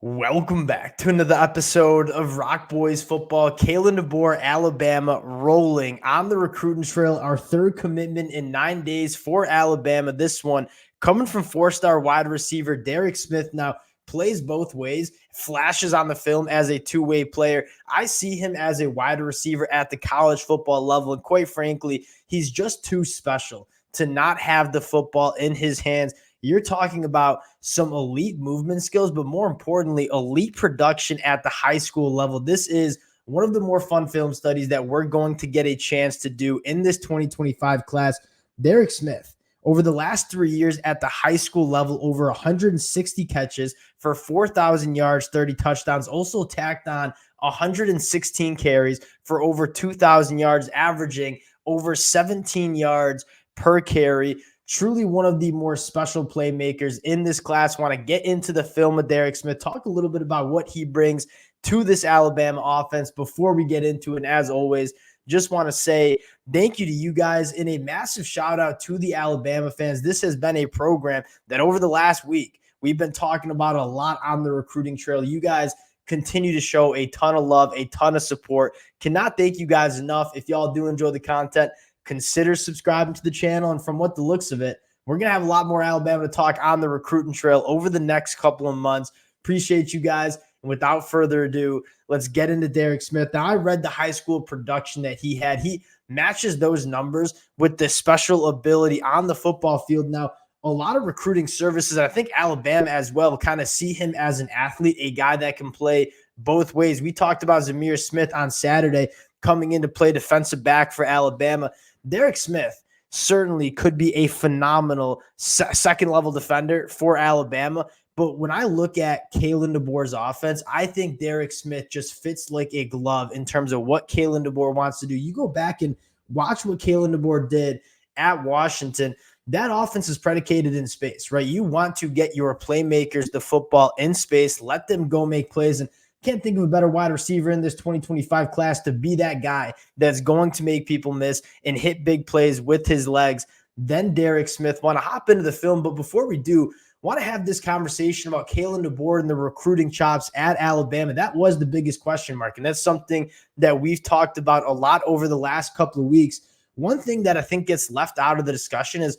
Welcome back to another episode of Rock Boys Football. Kalen Deboer, Alabama, rolling on the recruiting trail. Our third commitment in 9 days for Alabama. This one coming from four-star wide receiver Derrick Smith. Now plays both ways, flashes on the film as a two-way player. I see him as a wide receiver at the college football level, and quite frankly, he's just too special to not have the football in his hands. You're talking about some elite movement skills, but more importantly, elite production at the high school level. This is one of the more fun film studies that we're going to get a chance to do in this 2025 class. Derick Smith, over the last 3 years at the high school level, over 160 catches for 4,000 yards, 30 touchdowns, also tacked on 116 carries for over 2,000 yards, averaging over 17 yards per carry. Truly one of the more special playmakers in this class. Want to get into the film of Derick Smith, talk a little bit about what he brings to this Alabama offense before we get into it. And as always, just want to say thank you to you guys and a massive shout out to the Alabama fans. This has been a program that over the last week, we've been talking about a lot on the recruiting trail. You guys continue to show a ton of love, a ton of support. Cannot thank you guys enough. If y'all do enjoy the content, consider subscribing to the channel. And from what the looks of it, we're going to have a lot more Alabama to talk on the recruiting trail over the next couple of months. Appreciate you guys. And without further ado, let's get into Derick Smith. Now, I read the high school production that he had. He matches those numbers with the special ability on the football field. Now, a lot of recruiting services, and I think Alabama as well, kind of see him as an athlete, a guy that can play both ways. We talked about Zamir Smith on Saturday coming in to play defensive back for Alabama. Derick Smith certainly could be a phenomenal second-level defender for Alabama. But when I look at Kalen Deboer's offense, I think Derick Smith just fits like a glove in terms of what Kalen Deboer wants to do. You go back and watch what Kalen Deboer did at Washington. That offense is predicated in space, right? You want to get your playmakers the football in space, let them go make plays. And can't think of a better wide receiver in this 2025 class to be that guy that's going to make people miss and hit big plays with his legs than Derick Smith. Want to hop into the film, but before we do, want to have this conversation about Kalen Deboer and the recruiting chops at Alabama. That was the biggest question mark, and that's something that we've talked about a lot over the last couple of weeks. One thing that I think gets left out of the discussion is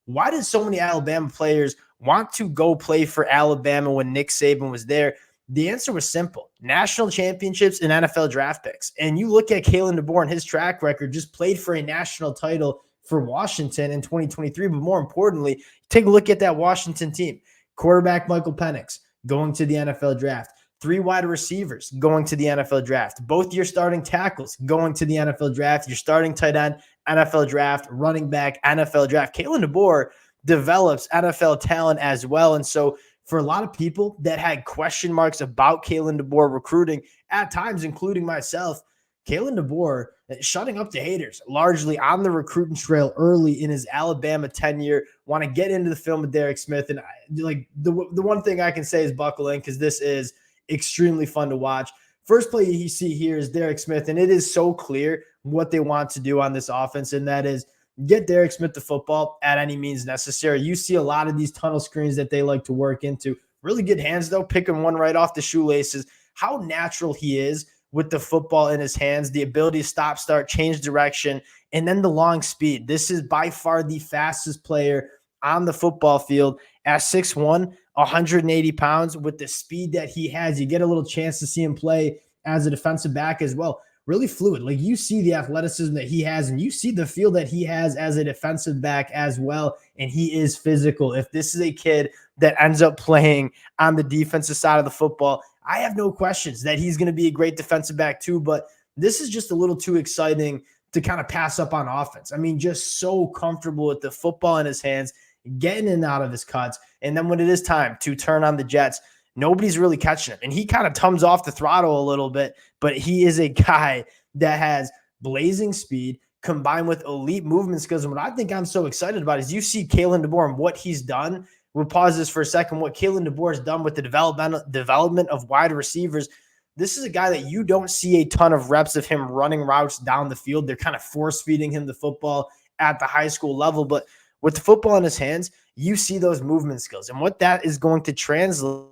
why did so many Alabama players want to go play for Alabama when Nick Saban was there? The answer was simple: national championships and NFL draft picks. And you look at Kalen Deboer and his track record, just played for a national title for Washington in 2023. But more importantly, take a look at that Washington team. Quarterback Michael Penix going to the NFL draft. 3 wide receivers going to the NFL draft. Both your starting tackles going to the NFL draft. Your starting tight end, NFL draft. Running back, NFL draft. Kalen Deboer develops NFL talent as well. And so for a lot of people that had question marks about Kalen Deboer recruiting, at times, including myself, Kalen Deboer shutting up the haters largely on the recruiting trail early in his Alabama tenure. Want to get into the film with Derick Smith. And the one thing I can say is buckle in, because this is extremely fun to watch. First play you see here is Derick Smith, and it is so clear what they want to do on this offense, and that is get Derick Smith the football at any means necessary. You see a lot of these tunnel screens that they like to work into. Really good hands, though, picking one right off the shoelaces. How natural he is with the football in his hands, the ability to stop, start, change direction, and then the long speed. This is by far the fastest player on the football field at 6'1", 180 pounds. With the speed that he has, you get a little chance to see him play as a defensive back as well. Really fluid. Like, you see the athleticism that he has, and you see the feel that he has as a defensive back as well. And he is physical. If this is a kid that ends up playing on the defensive side of the football, I have no questions that he's going to be a great defensive back too. But this is just a little too exciting to kind of pass up on offense. I mean, just so comfortable with the football in his hands, getting in and out of his cuts. And then when it is time to turn on the jets, nobody's really catching him. And he kind of comes off the throttle a little bit, but he is a guy that has blazing speed combined with elite movement skills. And what I think I'm so excited about is you see Kalen Deboer and what he's done. We'll pause this for a second. What Kalen Deboer has done with the development of wide receivers. This is a guy that you don't see a ton of reps of him running routes down the field. They're kind of force-feeding him the football at the high school level. But with the football in his hands, you see those movement skills. And what that is going to translate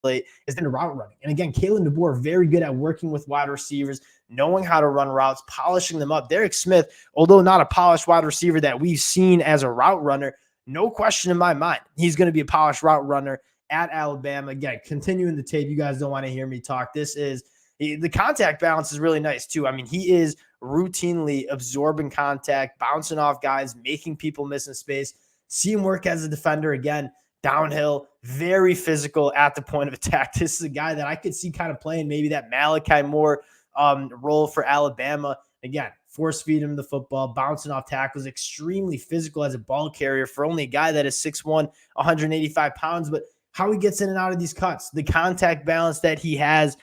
is in the route running. And again, Kalen Deboer, very good at working with wide receivers, knowing how to run routes, polishing them up. Derrick Smith, although not a polished wide receiver that we've seen as a route runner, no question in my mind, he's going to be a polished route runner at Alabama. Again, continuing the tape, you guys don't want to hear me talk. The contact balance is really nice too. I mean, he is routinely absorbing contact, bouncing off guys, making people miss in space. See him work as a defender again, downhill, very physical at the point of attack. This is a guy that I could see kind of playing maybe that Malachi Moore role for Alabama. Again, force feed him the football, bouncing off tackles, extremely physical as a ball carrier for only a guy that is 6'1", 185 pounds. But how he gets in and out of these cuts, the contact balance that he has,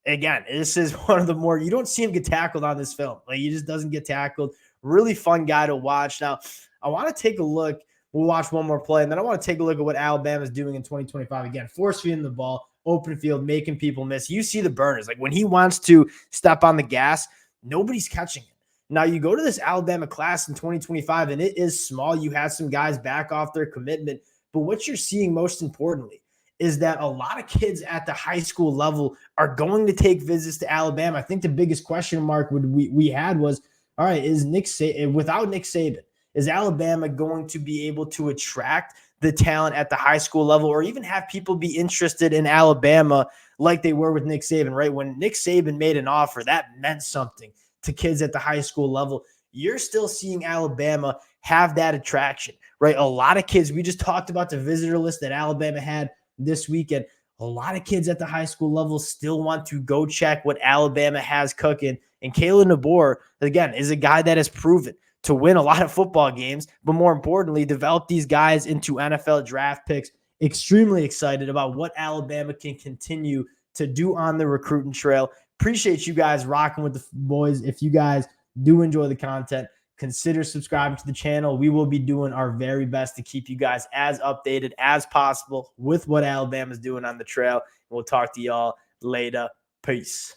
again, this is one of the more, you don't see him get tackled on this film. Like, he just doesn't get tackled. Really fun guy to watch. Now, I want to take a look. We'll watch one more play, and then I want to take a look at what Alabama is doing in 2025. Again, force feeding the ball, open field, making people miss. You see the burners. Like, when he wants to step on the gas, nobody's catching him. Now, you go to this Alabama class in 2025, and it is small. You have some guys back off their commitment. But what you're seeing most importantly is that a lot of kids at the high school level are going to take visits to Alabama. I think the biggest question mark we had was, all right, without Nick Saban, is Alabama going to be able to attract the talent at the high school level, or even have people be interested in Alabama like they were with Nick Saban, right? When Nick Saban made an offer, that meant something to kids at the high school level. You're still seeing Alabama have that attraction, right? A lot of kids, we just talked about the visitor list that Alabama had this weekend. A lot of kids at the high school level still want to go check what Alabama has cooking. And Kalen Deboer, again, is a guy that has proven to win a lot of football games, but more importantly, develop these guys into NFL draft picks. Extremely excited about what Alabama can continue to do on the recruiting trail. Appreciate you guys rocking with the boys. If you guys do enjoy the content, consider subscribing to the channel. We will be doing our very best to keep you guys as updated as possible with what Alabama is doing on the trail. We'll talk to y'all later. Peace.